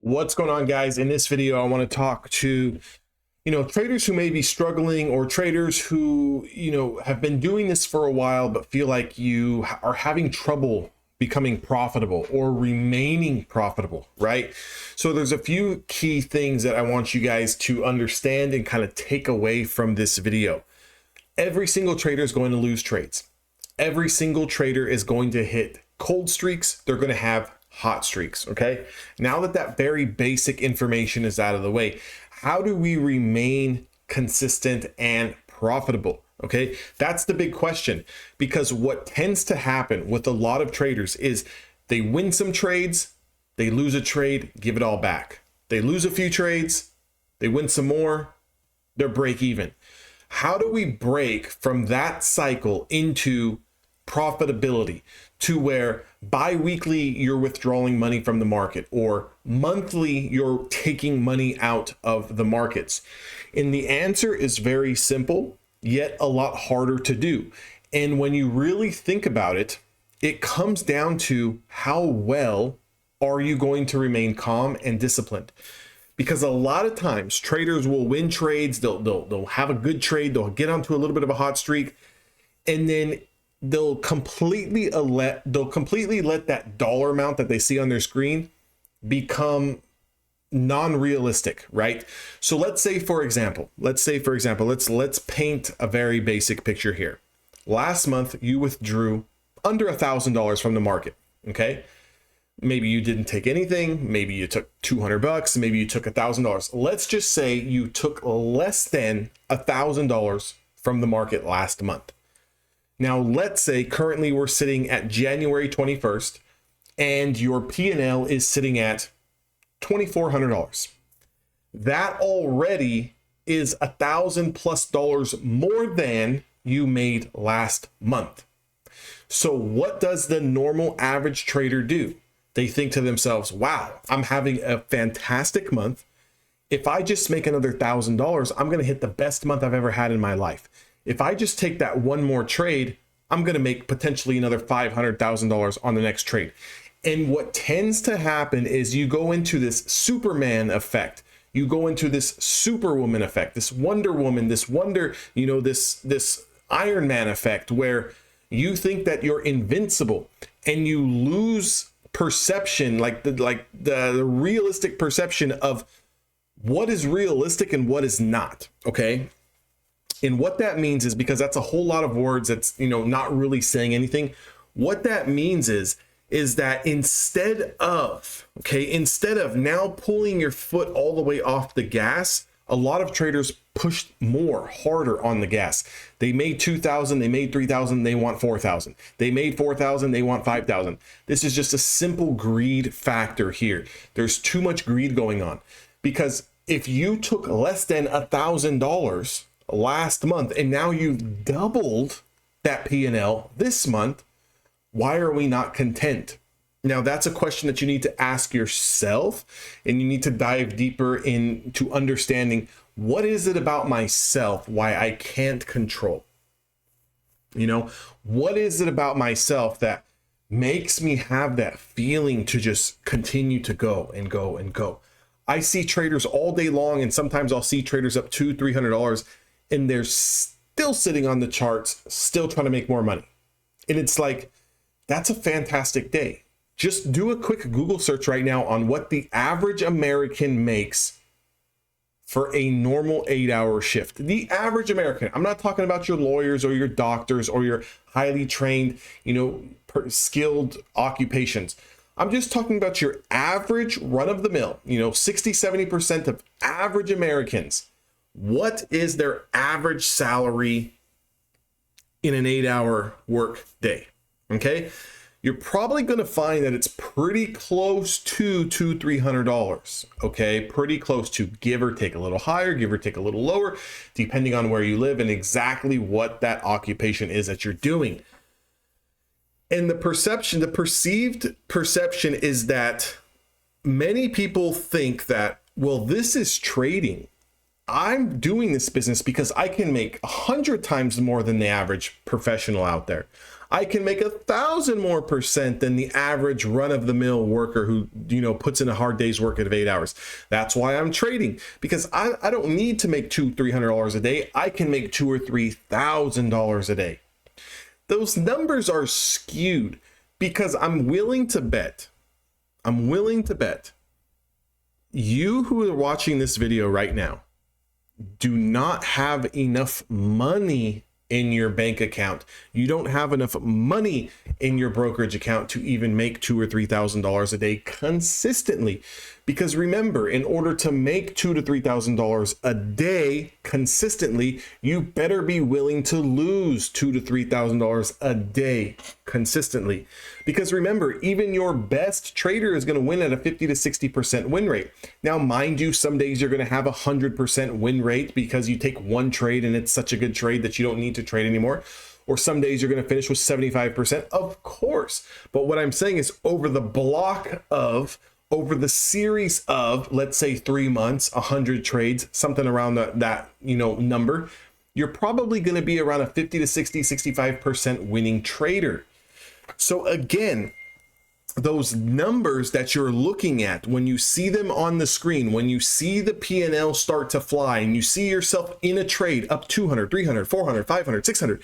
What's going on, guys? In this video, I want to talk to, traders who may be struggling, or traders who, have been doing this for a while, but feel like you are having trouble becoming profitable or remaining profitable, right? So there's a few key things that I want you guys to understand and kind of take away from this video. Every single trader is going to lose trades. Every single trader is going to hit cold streaks. They're going to have hot streaks. Okay. Now that very basic information is out of the way, how do we remain consistent and profitable? Okay. That's the big question, because what tends to happen with a lot of traders is they win some trades, they lose a trade, give it all back. They lose a few trades, they win some more, they're break even. How do we break from that cycle into profitability, to where bi-weekly you're withdrawing money from the market, or monthly you're taking money out of the markets? And the answer is very simple, yet a lot harder to do. And when you really think about it, it comes down to how well are you going to remain calm and disciplined? Because a lot of times traders will win trades, they'll have a good trade, they'll get onto a little bit of a hot streak, and then they'll completely let that dollar amount that they see on their screen become non-realistic, right? So let's for example, let's paint a very basic picture here. Last month you withdrew under $1,000 from the market. Okay. Maybe you didn't take anything. Maybe you took $200, maybe you took $1,000. Let's just say you took less than $1,000 from the market last month. Now, let's say currently we're sitting at January 21st and your P&L is sitting at $2,400. That already is $1,000+ more than you made last month. So what does the normal average trader do? They think to themselves, wow, I'm having a fantastic month. If I just make another $1,000, I'm going to hit the best month I've ever had in my life. If I just take that one more trade, I'm going to make potentially another $500,000 on the next trade. And what tends to happen is you go into this Superman effect. You go into this Superwoman effect, this Wonder Woman, this Iron Man effect, where you think that you're invincible and you lose perception, like the realistic perception of what is realistic and what is not. Okay. And what that means is, because that's a whole lot of words that's, not really saying anything. What that means is that instead of now pulling your foot all the way off the gas, a lot of traders pushed harder on the gas. They made 2,000, they made 3,000, they want 4,000. They made 4,000, they want 5,000. This is just a simple greed factor here. There's too much greed going on, because if you took less than $1,000 last month and now you've doubled that P&L this month, why are we not content? Now, that's a question that you need to ask yourself, and you need to dive deeper into understanding, what is it about myself why I can't control? What is it about myself that makes me have that feeling to just continue to go and go and go? I see traders all day long, and sometimes I'll see traders up $200-300, and they're still sitting on the charts, still trying to make more money. And it's like, that's a fantastic day. Just do a quick Google search right now on what the average American makes for a normal 8-hour shift. The average American. I'm not talking about your lawyers or your doctors or your highly trained, skilled occupations. I'm just talking about your average run-of-the-mill, 60-70% of average Americans. What is their average salary in an 8-hour work day? Okay. You're probably going to find that it's pretty close to $200-300. Okay. Pretty close to, give or take a little higher, give or take a little lower, depending on where you live and exactly what that occupation is that you're doing. And the perceived perception is that many people think that, well, this is trading. I'm doing this business because I can make 100 times more than the average professional out there. I can make 1,000 more percent than the average run-of-the-mill worker who, you know, puts in a hard day's work of 8 hours. That's why I'm trading, because I don't need to make $200-300 a day. I can make $2,000 or $3,000 a day. Those numbers are skewed because I'm willing to bet you who are watching this video right now do not have enough money in your bank account. You don't have enough money in your brokerage account to even make $2,000 or $3,000 a day consistently. Because remember, in order to make $2,000 to $3,000 a day consistently, you better be willing to lose $2,000 to $3,000 a day consistently. Because remember, even your best trader is going to win at a 50 to 60% win rate. Now, mind you, some days you're going to have a 100% win rate because you take one trade and it's such a good trade that you don't need to trade anymore. Or some days you're going to finish with 75%, of course. But what I'm saying is over the series of, let's say 3 months, 100 trades, something around that number, you're probably going to be around a 50 to 60, 65% winning trader. So again, those numbers that you're looking at, when you see them on the screen, when you see the P&L start to fly and you see yourself in a trade up 200, 300, 400, 500, 600,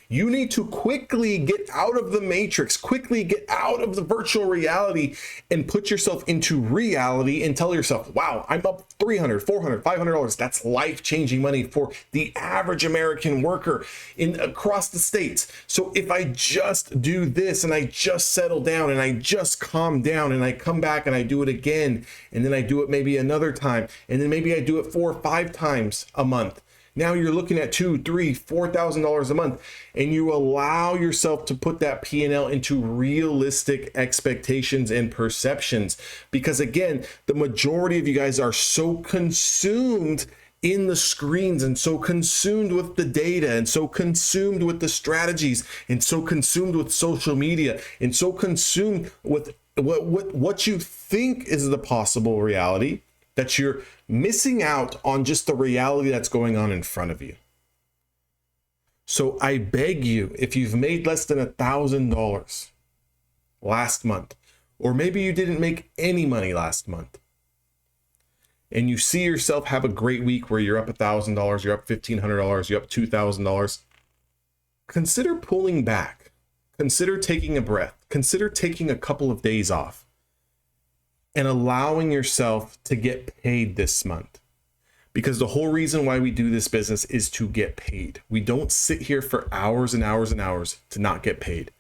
you need to quickly get out of the matrix, quickly get out of the virtual reality and put yourself into reality and tell yourself, wow, I'm up $300, $400, $500. That's life-changing money for the average American worker across the states. So if I just do this and I just settle down and I just calm down and I come back and I do it again, and then I do it maybe another time, and then maybe I do it 4 or 5 times a month. Now you're looking at $2,000, $3,000, $4,000 a month, and you allow yourself to put that P&L into realistic expectations and perceptions. Because again, the majority of you guys are so consumed in the screens and so consumed with the data and so consumed with the strategies and so consumed with social media and so consumed with what you think is the possible reality that you're missing out on just the reality that's going on in front of you. So I beg you, if you've made less than $1,000 last month, or maybe you didn't make any money last month, and you see yourself have a great week where you're up $1,000, you're up $1,500, you're up $2,000, consider pulling back. Consider taking a breath. Consider taking a couple of days off and allowing yourself to get paid this month. Because the whole reason why we do this business is to get paid. We don't sit here for hours and hours and hours to not get paid.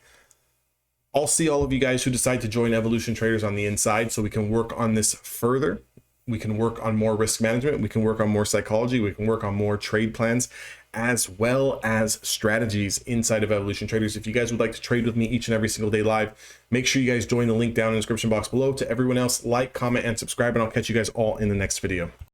I'll see all of you guys who decide to join Evolution Traders on the inside so we can work on this further. We can work on more risk management. We can work on more psychology. We can work on more trade plans, as well as strategies inside of Evolution Traders. If you guys would like to trade with me each and every single day live, make sure you guys join the link down in the description box below. To everyone else, like, comment, and subscribe, and I'll catch you guys all in the next video.